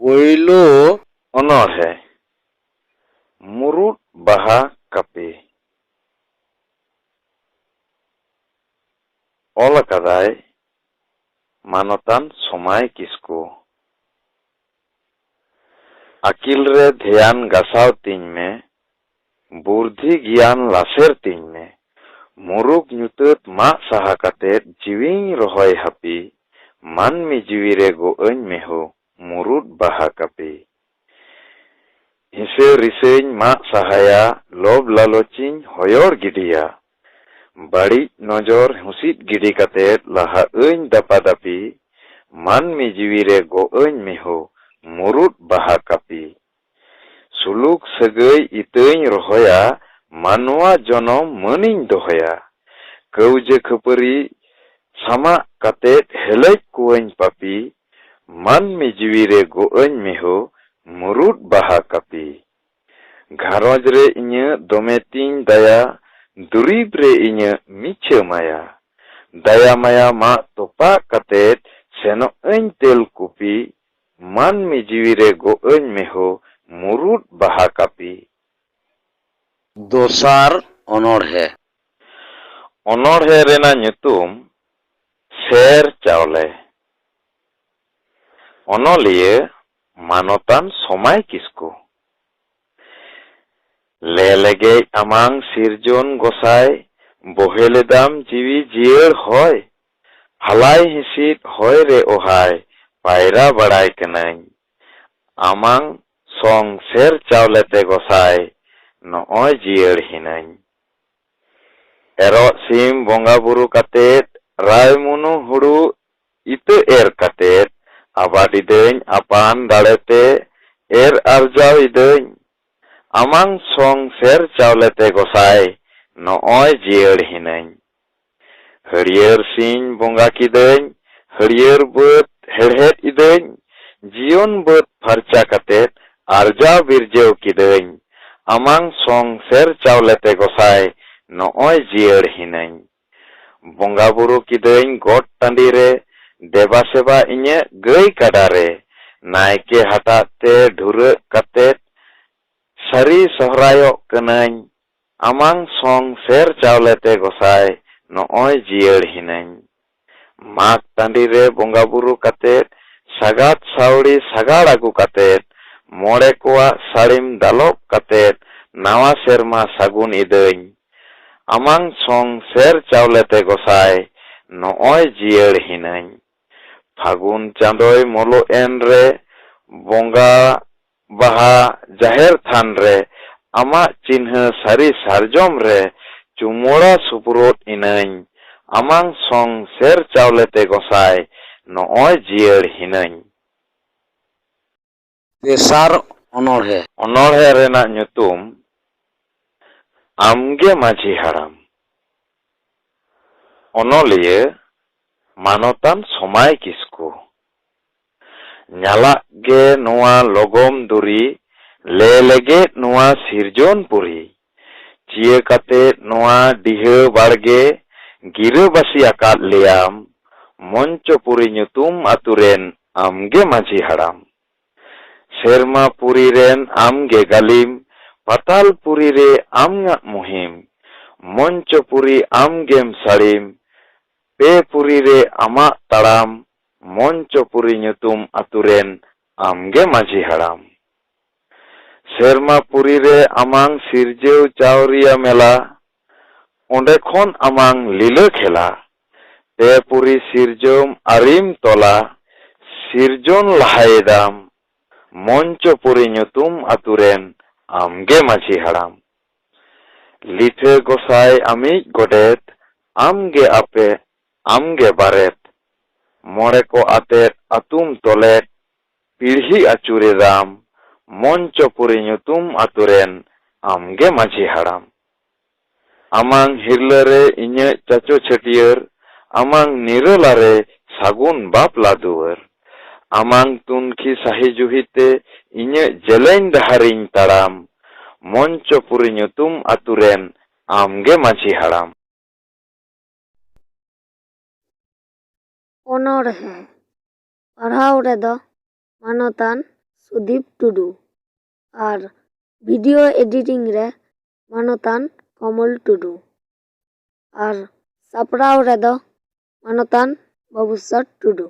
पोइलो अनोढ़े मुरुड बाहा copy all कदाय मानतान समाय किसको अकिल रे ध्यान गसाव तीन में बुद्धि ज्ञान लासेर तीन में मुरुक ᱧᱩᱛᱟᱹᱛ ᱢᱟᱜ ᱥᱟᱦᱟ ᱠᱟᱛᱮᱫ ᱡᱤᱣᱤᱧ ᱨᱚᱦᱚᱭ ᱦᱟᱯᱤ ᱢᱟᱹᱱᱢᱤ ᱡᱤᱣᱤᱨᱮ ᱜᱚᱜᱼᱟᱹᱧ ᱢᱮᱦᱚ ᱢᱩᱨᱩᱫ ᱵᱟᱦᱟ ᱠᱟᱯᱤ ᱦᱤᱥᱟᱹ ᱨᱤᱥᱟᱹᱧ ᱢᱟᱜ ᱥᱟᱦᱟᱭᱟ ᱞᱚᱵᱽ ᱞᱟᱞᱚᱪᱤᱧ ᱦᱚᱭᱚᱨ ᱜᱤᱰᱤᱭᱟ ᱵᱟᱹᱲᱤᱡ ᱱᱚᱡᱚᱨ ᱦᱩᱥᱤᱫ ᱜᱤᱰᱤ ᱠᱟᱛᱮᱫ ᱞᱟᱦᱟᱜᱼᱟᱹᱧ ᱫᱟᱯᱟᱫᱟᱯᱤ ᱢᱟᱹᱱᱢᱤ ᱡᱤᱣᱤᱨᱮ ᱜᱚᱜᱼᱟᱹᱧ ᱢᱮᱦᱚ ᱢᱩᱨᱩᱫ ᱵᱟᱦᱟ ᱠᱟᱯᱤ ᱥᱩᱞᱩᱠ ᱥᱟᱹᱜᱟᱹᱭ ᱤᱛᱟᱹᱧ ᱨᱚᱦᱚᱭᱟ मानवा जनम मनिñ दोहया कौजे खपरी सामा कातेत हेलैज कुवኝ पापी मानमी जीवीरे गोअñ मेहो मुरुद बाहा कापी घारोज रे इña दोमेतिñ दया दुरीब रे इña मिछे माया दया माया मा तोपा कातेत सेनोअñ तेल कुपी मानमी जीवीरे गोअñ मेहो मुरुद बाहा कापी दोसार अनोढ़े अनोढ़े रेना ᱧᱩᱛᱩᱢ सेर चावले अनोलिया मानतान समाय किसको लेलेगे आमांग सिरजोन गोसाय बोहेलेदाम जीवी जियर होय हलाय हिसिद होय रे ओहाय पायरा बड़ाय कनाñ आमांग सोंग सेर चावलेते गोसाय नॉय जियर हिनाñ एरो सिम बोंगा बुरु कातेत राय मुनु हुड़ू इत एर कातेत आबादी देñ अपान दाड़ेते एर आरजाव इदेñ आमांग सोंग सेर चावलेते गोसाय नॉय जियर हिनाñ हरियर सिñ बोंगा किदेñ हरियर बद हेड़हेड इदेñ जियोन बद फरचा कातेत आरजाव बिरजेव किदेñ आमांग सोंग सेर चावलेते गोसाय नॉय जियर हिनाñ बोंगा बुरु किदेñ गोट टांडी रे देवा सेवा इña गई काडारे नायके हटाते ढुरे कातेत सारी सहरायो कनाñ आमांग सोंग सेर चावलेते गोसाय नॉय जियर हिनाñ माग टांडी रे बोंगा बुरु कातेत सागात सावड़ी सागाड़ आगु कातेत मोड़े कोआ साड़ीम दालोब कातेत नावा सेरमा सागुन इदेñ आमांग सोंग सेर चावलेते गोसाय नॉय जियर हिनाñ फागुन चांदोय मोलो एन रे बोंगा बाहा जाहेर थान रे आमा चिन्ह सारी सारजोम रे चुमोड़ा सुपुरोट इनाñ आमांग सोंग सेर चावलेते गोसाय नॉय जियर हिनाñ तेसार अनोढ़े अनोढ़े रेना ᱧᱩᱛᱩᱢ आमगे माझी हाराम अनोलिया मानतान समाय किसको ᱧᱟᱞᱟᱜ गे नोआ लगोम दुरी ले लेगे नोआ सिरजोन पुरी चिए काते नोआ डिहा बाड़गे गिरा बासी आकाद लेयाम मंचपुरी ᱧᱩᱛᱩᱢ आतुरेन आमगे माझी हाराम सेरमा पुरी रेन आमगे गालिम पातालपुरी रे आमगा मुहिम मंचपुरी आमगेम साड़ीम पेपुरी रे आमा ताड़ाम मंचपुरी ᱧᱩᱛᱩᱢ आतुरेन आमगे माझी हाराम सेरमापुरी रे आमांग सिरजेव चावरिया मेला ओंडे खन आमांग लीला खेला पेपुरी सिरजोम आरिम तोला सिरजोन लाहायदाम मंचपुरी ᱧᱩᱛᱩᱢ आतुरेन आमगे माझी हाराम लिथे गोसाय आमिज गोडेत आमगे आपे आमगे बारेत मोड़े को आतेत आतुम तोलेत पीढ़ी आचुरे दाम मंचपुरी ᱧᱩᱛᱩᱢ आतुरेन आमगे माझी हाराम आमांग हिरलरे इña चाचो छटियर आमांग निरलारे सागुन बापला दुवर आमांग तुनखी साही जुहिते इña जेलेñ दाहारिñ ताड़ाम मंचपुरी ᱧᱩᱛᱩᱢ आतुरेन आमगे माझी हाराम अनोढ़े पढ़ाव रेदो मानतान सुदीप टुडू और वीडियो एडिटिंग रे मानतान कमल टुडू और सापड़ाव रे दो मानतान बाबूसर टुडू।